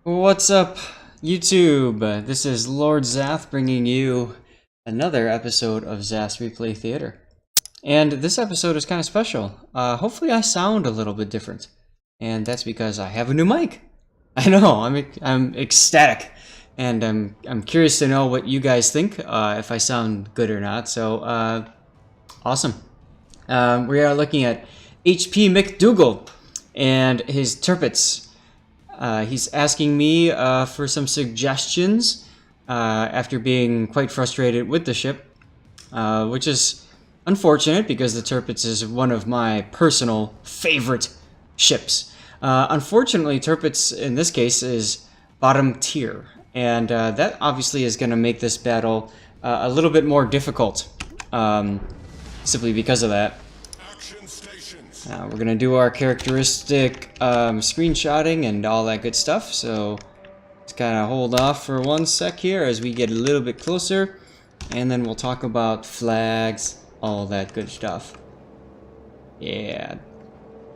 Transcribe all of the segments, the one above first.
What's up, YouTube? This is Lord Zath bringing you another episode of Zath's Replay Theater. And this episode is kind of special. Hopefully I sound a little bit different. And that's because I have a new mic. I know, I'm ecstatic. And I'm curious to know what you guys think, if I sound good or not. So, awesome. We are looking at HP McDougal and his Tirpitz. He's asking me for some suggestions after being quite frustrated with the ship, which is unfortunate because the Tirpitz is one of my personal favorite ships. Unfortunately, Tirpitz in this case is bottom tier, and that obviously is going to make this battle a little bit more difficult, simply because of that. We're going to do our characteristic screenshotting and all that good stuff, so let's kind of hold off for one sec here as we get a little bit closer, and then we'll talk about flags, all that good stuff. Yeah.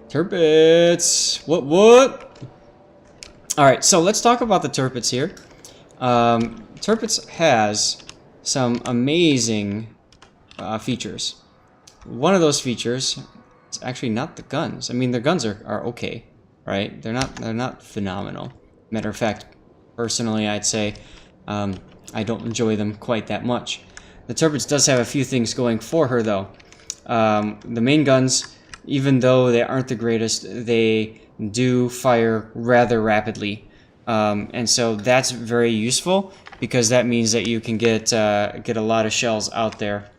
Tirpitz! What? Alright, so let's talk about the Tirpitz here. Tirpitz has some amazing features. One of those features... it's actually not the guns. I mean, their guns are okay, right? They're not phenomenal. Matter of fact, personally, I'd say I don't enjoy them quite that much. The Tirpitz does have a few things going for her, though. The main guns, even though they aren't the greatest, they do fire rather rapidly, and so that's very useful because that means that you can get a lot of shells out there.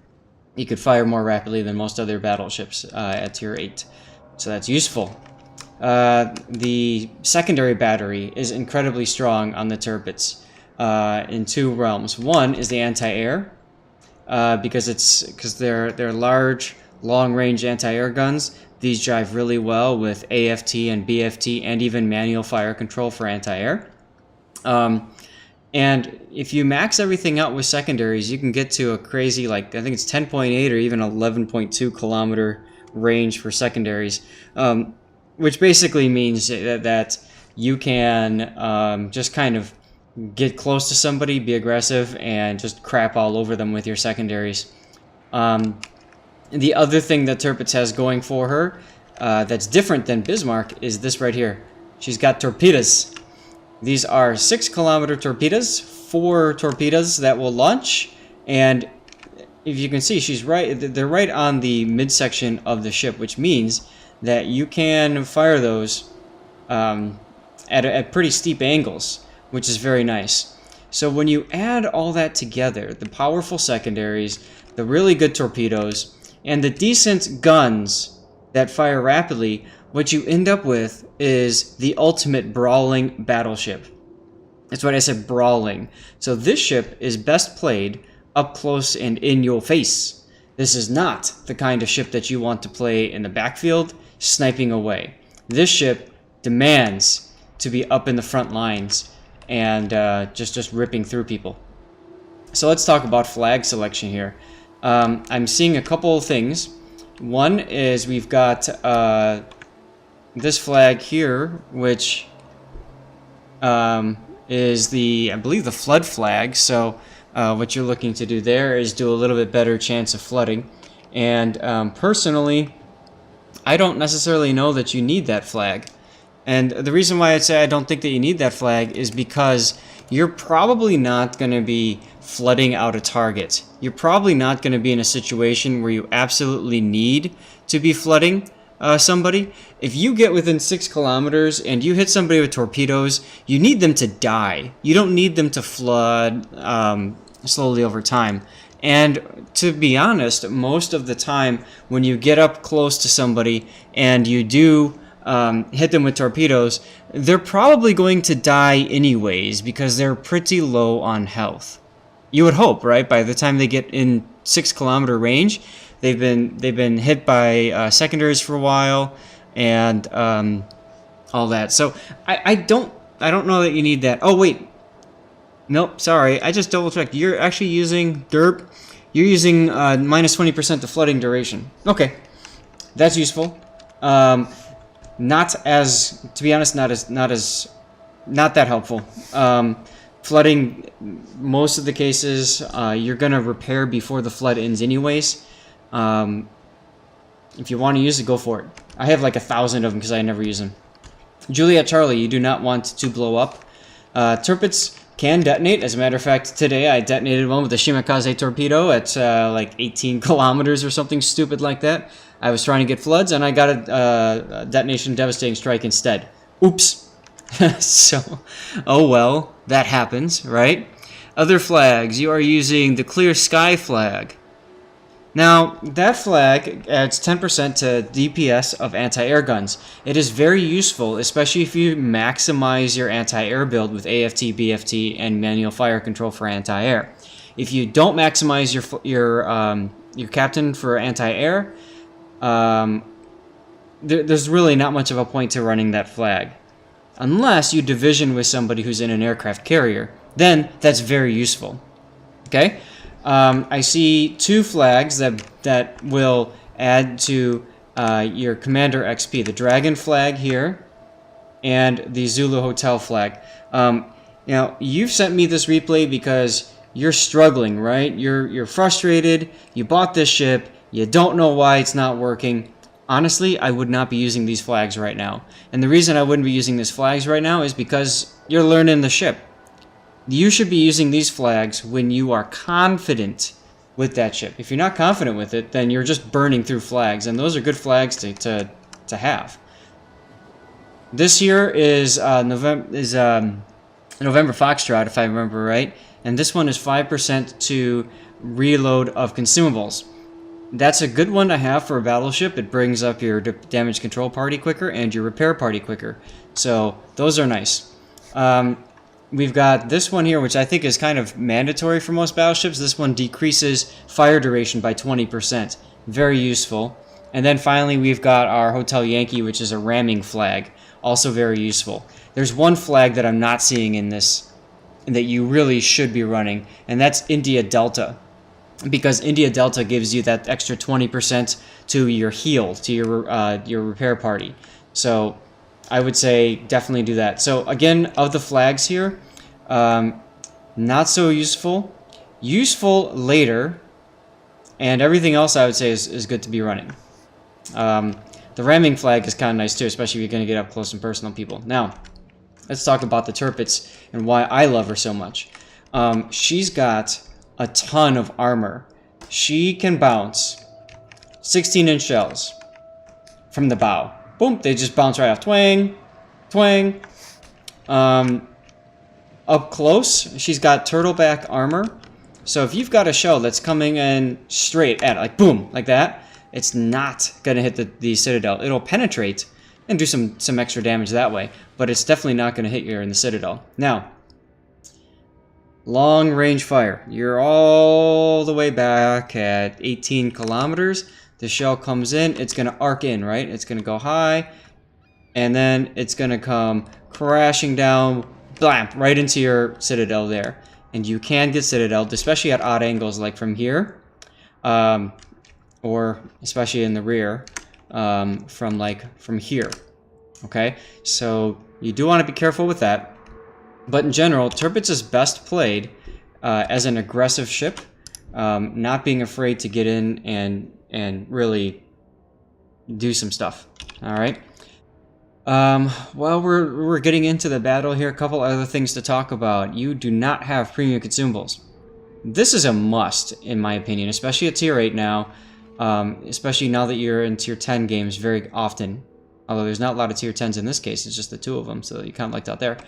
You could fire more rapidly than most other battleships at tier 8. So that's useful. The secondary battery is incredibly strong on the Tirpitz in two realms. One is the anti-air, because they're large, long-range anti-air guns. These drive really well with AFT and BFT and even manual fire control for anti-air. And if you max everything out with secondaries, you can get to a crazy, like, I think it's 10.8 or even 11.2 kilometer range for secondaries, which basically means that you can just kind of get close to somebody, be aggressive, and just crap all over them with your secondaries. The other thing that Tirpitz has going for her that's different than Bismarck is this right here. She's got torpedoes. These are 6-kilometer torpedoes, 4 torpedoes that will launch, and if you can see, they're right on the midsection of the ship, which means that you can fire those at pretty steep angles, which is very nice. So when you add all that together, the powerful secondaries, the really good torpedoes, and the decent guns that fire rapidly, what you end up with is the ultimate brawling battleship. That's what I said, brawling. So this ship is best played up close and in your face. This is not the kind of ship that you want to play in the backfield, sniping away. This ship demands to be up in the front lines and just ripping through people. So let's talk about flag selection here. I'm seeing a couple of things. One is we've got this flag here, which is I believe the flood flag. So what you're looking to do there is do a little bit better chance of flooding. And personally, I don't necessarily know that you need that flag. And the reason why I'd say I don't think that you need that flag is because you're probably not going to be flooding out a target. You're probably not going to be in a situation where you absolutely need to be flooding somebody. If you get within 6 kilometers and you hit somebody with torpedoes, you need them to die. You don't need them to flood slowly over time. And to be honest, most of the time when you get up close to somebody and you do hit them with torpedoes, they're probably going to die anyways because they're pretty low on health. You would hope, right? By the time they get in 6-kilometer range, they've been hit by secondaries for a while and all that. So I don't know that you need that. Oh wait, nope, sorry, I just double checked. You're actually using derp. You're using minus 20% to flooding duration. Okay, that's useful. Not as, to be honest, not as not that helpful. Flooding, most of the cases, you're going to repair before the flood ends anyways. If you want to use it, go for it. I have like 1,000 of them because I never use them. Juliet Charlie, you do not want to blow up. Tirpitz can detonate. As a matter of fact, today I detonated one with a Shimakaze torpedo at like 18 kilometers or something stupid like that. I was trying to get floods, and I got a detonation devastating strike instead. Oops. So, oh well, that happens, right? Other flags. You are using the Clear Sky flag. Now, that flag adds 10% to DPS of anti-air guns. It is very useful, especially if you maximize your anti-air build with AFT, BFT, and manual fire control for anti-air. If you don't maximize your captain for anti-air, there's really not much of a point to running that flag. Unless you division with somebody who's in an aircraft carrier. Then, that's very useful. Okay? I see 2 flags that will add to your commander XP. The dragon flag here and the Zulu Hotel flag. Now, you've sent me this replay because you're struggling, right? You're frustrated. You bought this ship. You don't know why it's not working. Honestly, I would not be using these flags right now. And the reason I wouldn't be using these flags right now is because you're learning the ship. You should be using these flags when you are confident with that ship. If you're not confident with it, then you're just burning through flags, and those are good flags to have. This here is November Foxtrot, if I remember right, and this one is 5% to reload of consumables. That's a good one to have for a battleship. It brings up your damage control party quicker and your repair party quicker. So those are nice. We've got this one here, which I think is kind of mandatory for most battleships. This one decreases fire duration by 20%. Very useful. And then finally, we've got our Hotel Yankee, which is a ramming flag. Also very useful. There's one flag that I'm not seeing in this that you really should be running, and that's India Delta. Because India Delta gives you that extra 20% to your heal, to your repair party. So I would say definitely do that. So again, of the flags here, not so useful. Useful later, and everything else I would say is good to be running. The ramming flag is kind of nice too, especially if you're going to get up close and personal people. Now, let's talk about the Tirpitz and why I love her so much. She's got a ton of armor. She can bounce 16-inch shells from the bow. Boom, they just bounce right off. Twang, twang. Up close, she's got turtleback armor. So if you've got a shell that's coming in straight at it, like boom, like that, it's not going to hit the Citadel. It'll penetrate and do some extra damage that way, but it's definitely not going to hit you in the Citadel. Now, long range fire. You're all the way back at 18 kilometers. The shell comes in, it's going to arc in, right? It's going to go high, and then it's going to come crashing down, blam, right into your Citadel there. And you can get Citadel, especially at odd angles, like from here, or especially in the rear, from here. Okay, so you do want to be careful with that. But in general, Tirpitz is best played as an aggressive ship, not being afraid to get in and really do some stuff. All right. Well, we're getting into the battle here. A couple other things to talk about. You do not have premium consumables. This is a must, in my opinion, especially at tier 8 now. Especially now that you're in tier 10 games very often. Although there's not a lot of tier 10s in this case, it's just the 2 of them, so you kind of lucked out there.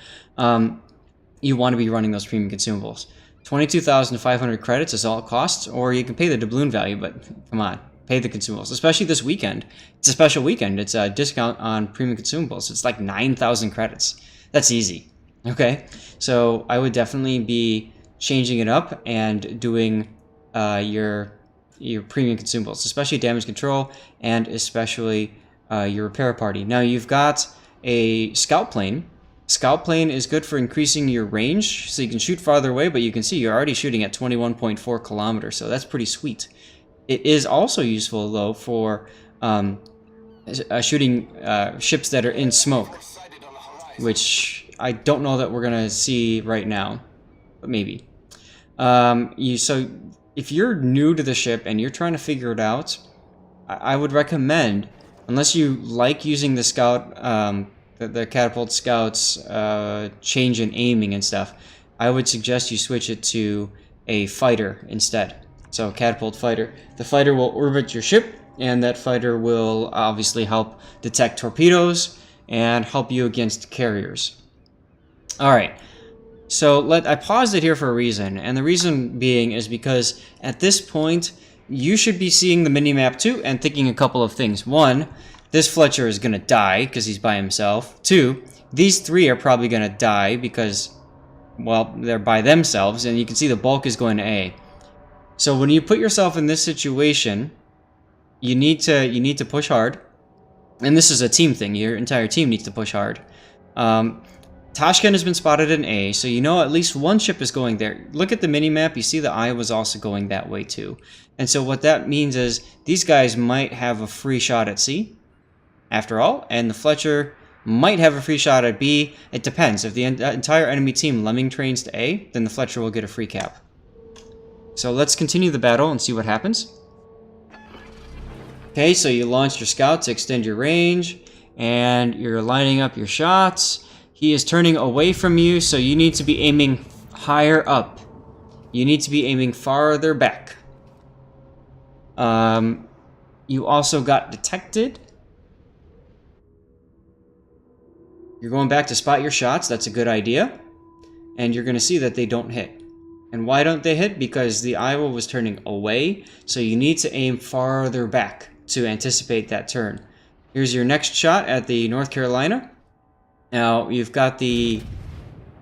You want to be running those premium consumables. 22,500 credits is all it costs, or you can pay the doubloon value, but come on, pay the consumables. Especially this weekend. It's a special weekend. It's a discount on premium consumables. It's like 9,000 credits. That's easy. Okay? So I would definitely be changing it up and doing your premium consumables, especially damage control and especially your repair party. Now you've got a scout plane. Scout plane is good for increasing your range, so you can shoot farther away, but you can see you're already shooting at 21.4 kilometers, so that's pretty sweet. It is also useful, though, for shooting ships that are in smoke, which I don't know that we're gonna see right now, but maybe. So if you're new to the ship and you're trying to figure it out, I would recommend, unless you like using the scout, the catapult scouts change in aiming and stuff, I would suggest you switch it to a fighter instead. So catapult fighter. The fighter will orbit your ship, and that fighter will obviously help detect torpedoes and help you against carriers. All right. So I paused it here for a reason, and the reason being is because at this point you should be seeing the minimap too and thinking a couple of things. One, this Fletcher is going to die because he's by himself. Two, these three are probably going to die because, well, they're by themselves, and you can see the bulk is going to A. So when you put yourself in this situation, you need to push hard, and this is a team thing. Your entire team needs to push hard. Tashkent has been spotted in A, so you know at least one ship is going there. Look at the minimap, you see the Iowa's also going that way too. And so what that means is these guys might have a free shot at C, after all, and the Fletcher might have a free shot at B. It depends. If the entire enemy team lemming trains to A, then the Fletcher will get a free cap. So let's continue the battle and see what happens. Okay, so you launched your scout to extend your range, and you're lining up your shots. He is turning away from you, so you need to be aiming higher up. You need to be aiming farther back. You also got detected. You're going back to spot your shots. That's a good idea. And you're going to see that they don't hit. And why don't they hit? Because the Iowa was turning away, so you need to aim farther back to anticipate that turn. Here's your next shot at the North Carolina. Now you've got the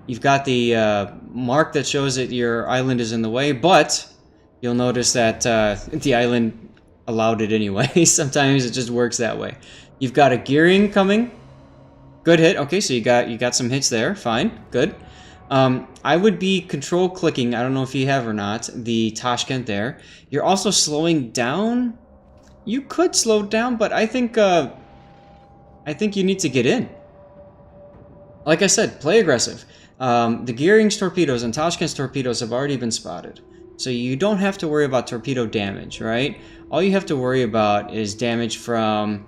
mark that shows that your island is in the way, but you'll notice that the island allowed it anyway. Sometimes it just works that way. You've got a gearing coming. Good hit. Okay, so you got some hits there. Fine. Good. I would be control clicking. I don't know if you have or not the Tashkent there. You're also slowing down. You could slow down, but I think you need to get in. Like I said, play aggressive. The Gearing's torpedoes and Tashkent's torpedoes have already been spotted. So you don't have to worry about torpedo damage, right? All you have to worry about is damage from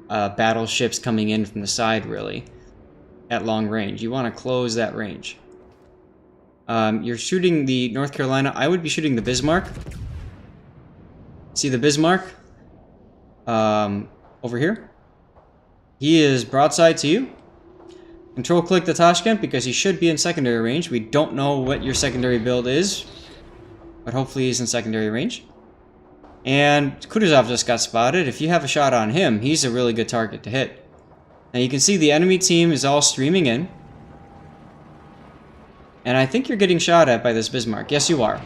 battleships coming in from the side, really, at long range. You want to close that range. You're shooting the North Carolina. I would be shooting the Bismarck. See the Bismarck? Over here. He is broadside to you. Control click the Tashkent because he should be in secondary range. We don't know what your secondary build is, but hopefully he's in secondary range. And Kutuzov just got spotted. If you have a shot on him, he's a really good target to hit. Now you can see the enemy team is all streaming in. And I think you're getting shot at by this Bismarck. Yes, you are.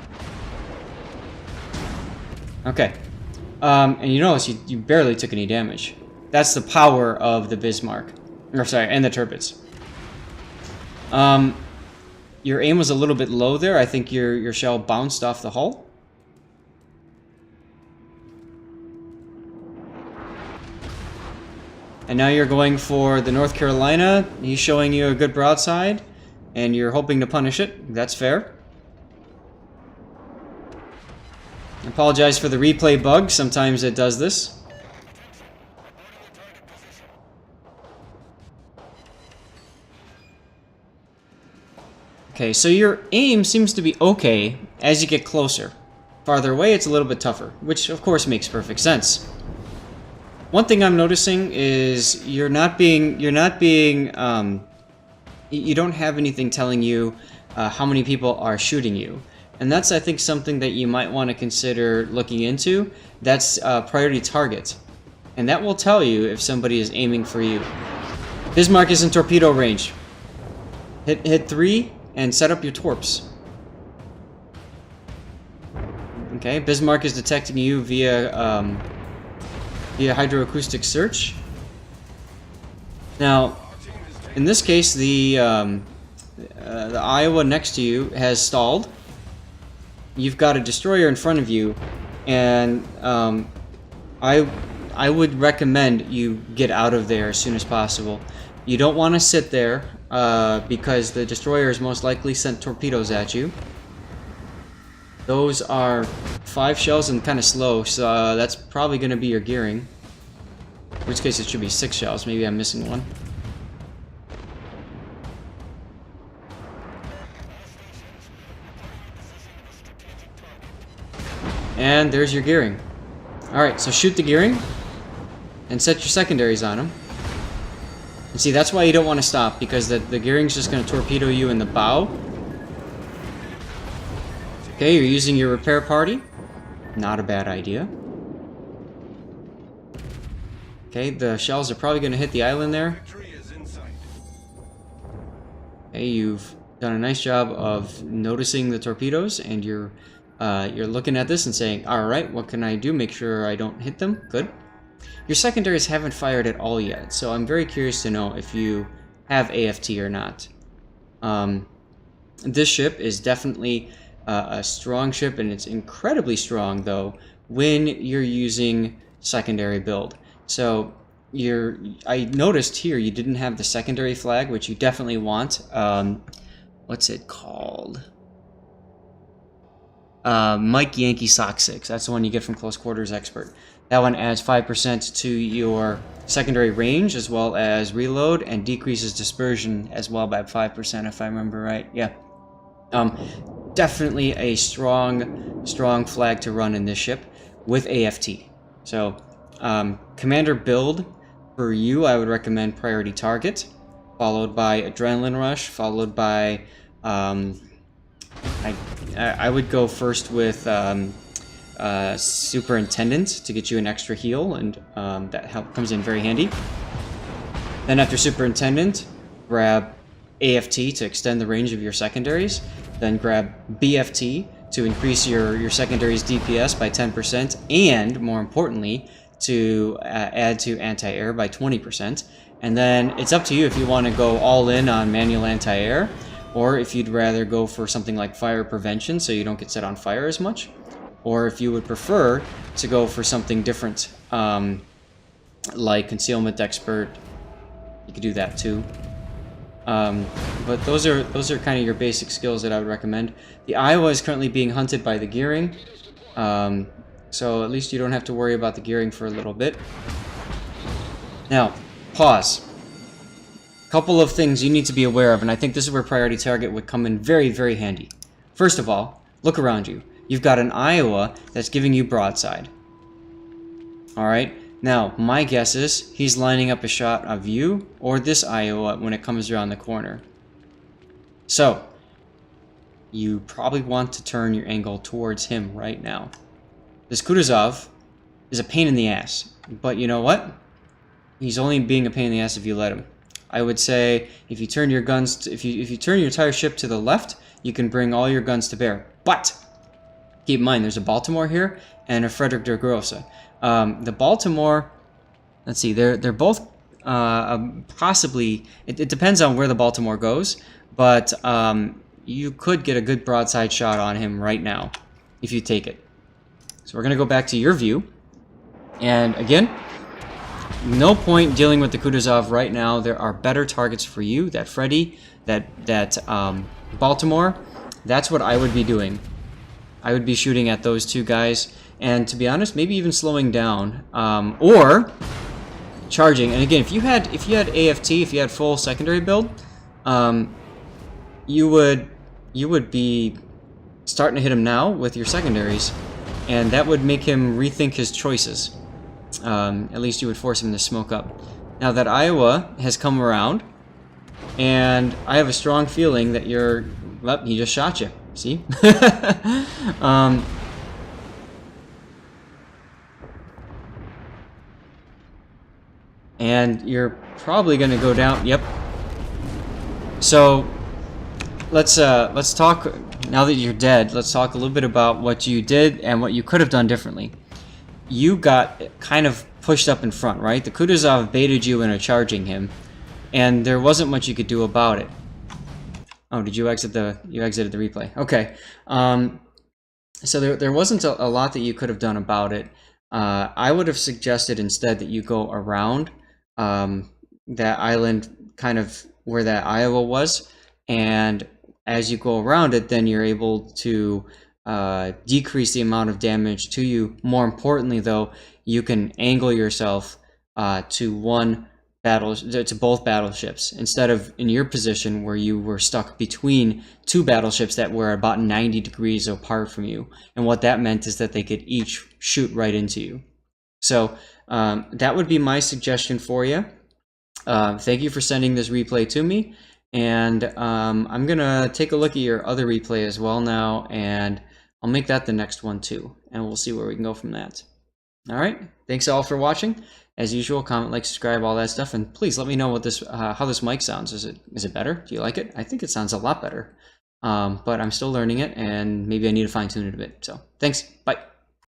Okay. And you notice you barely took any damage. That's the power of the Bismarck. Or sorry, and the Tirpitz. Your aim was a little bit low there. I think your shell bounced off the hull. And now you're going for the North Carolina. He's showing you a good broadside, and you're hoping to punish it. That's fair. I apologize for the replay bug. Sometimes it does this. Okay, so your aim seems to be okay as you get closer. Farther away, it's a little bit tougher, which of course makes perfect sense. One thing I'm noticing is you don't have anything telling you how many people are shooting you. And that's, I think, something that you might want to consider looking into. That's priority target. And that will tell you if somebody is aiming for you. Bismarck is in torpedo range. Hit 3 and set up your torps. Okay, Bismarck is detecting you via hydroacoustic search. Now, in this case, the Iowa next to you has stalled. You've got a destroyer in front of you, and I would recommend you get out of there as soon as possible. You don't want to sit there because the destroyers most likely sent torpedoes at you. Those are 5 shells and kind of slow, so that's probably going to be your gearing. In which case it should be 6 shells. Maybe I'm missing one. And there's your gearing. Alright, so shoot the gearing and set your secondaries on them. And see, that's why you don't want to stop, because the gearing's just going to torpedo you in the bow. Okay, you're using your repair party. Not a bad idea. Okay, the shells are probably going to hit the island there. Okay, you've done a nice job of noticing the torpedoes, and you're looking at this and saying, alright, what can I do? Make sure I don't hit them. Good. Your secondaries haven't fired at all yet, so I'm very curious to know if you have AFT or not. This ship is definitely a strong ship, and it's incredibly strong, though, when you're using secondary build. So, I noticed here you didn't have the secondary flag, which you definitely want. What's it called? Mike Yankee Sock 6. That's the one you get from Close Quarters Expert. That one adds 5% to your secondary range as well as reload, and decreases dispersion as well by 5%, if I remember right. Yeah. Definitely a strong flag to run in this ship with AFT. So, commander build for you, I would recommend Priority Target, followed by Adrenaline Rush, followed by I would go first with Superintendent to get you an extra heal, and that comes in very handy. Then after Superintendent, grab AFT to extend the range of your secondaries. Then grab BFT to increase your secondaries DPS by 10%, and more importantly, to add to anti-air by 20%. And then it's up to you if you want to go all in on manual anti-air, or if you'd rather go for something like fire prevention so you don't get set on fire as much, or if you would prefer to go for something different, like Concealment Expert. You could do that too. But those are kind of your basic skills that I would recommend. The Iowa is currently being hunted by the gearing, so at least you don't have to worry about the gearing for a little bit. Now, pause. Couple of things you need to be aware of, and I think this is where Priority Target would come in very, very handy. First of all, look around you. You've got an Iowa that's giving you broadside. Alright? Now, my guess is he's lining up a shot of you or this Iowa when it comes around the corner. So, you probably want to turn your angle towards him right now. This Kutuzov is a pain in the ass, but you know what? He's only being a pain in the ass if you let him. I would say if you turn your guns, if you turn your entire ship to the left, you can bring all your guns to bear. But keep in mind, there's a Baltimore here and a Frederick der Grosse. The Baltimore, let's see, they're both possibly. It depends on where the Baltimore goes, but you could get a good broadside shot on him right now if you take it. So we're gonna go back to your view, and again, no point dealing with the Kutuzov right now. There are better targets for you. That Freddy, that Baltimore. That's what I would be doing. I would be shooting at those two guys, and to be honest, maybe even slowing down, or charging. And again, if you had AFT, if you had full secondary build, you would be starting to hit him now with your secondaries, and that would make him rethink his choices. At least you would force him to smoke up. Now that Iowa has come around, and I have a strong feeling that you're... Well, he just shot you. See? And you're probably going to go down. Yep. So let's talk, now that you're dead, let's talk a little bit about what you did and what you could have done differently. You got kind of pushed up in front, right? The Kutuzov baited you into charging him, and there wasn't much you could do about it. Oh, did you exit you exited the replay? Okay. So there wasn't a lot that you could have done about it. I would have suggested instead that you go around that island kind of where that Iowa was, and as you go around it, then you're able to decrease the amount of damage to you. More importantly, though, you can angle yourself to both battleships instead of in your position where you were stuck between two battleships that were about 90 degrees apart from you. And what that meant is that they could each shoot right into you. So that would be my suggestion for you. Thank you for sending this replay to me. And I'm going to take a look at your other replay as well now, and I'll make that the next one too. And we'll see where we can go from that. All right. Thanks all for watching. As usual, comment, like, subscribe, all that stuff. And please let me know what how this mic sounds. Is it better? Do you like it? I think it sounds a lot better. But I'm still learning it, and maybe I need to fine tune it a bit. So thanks. Bye.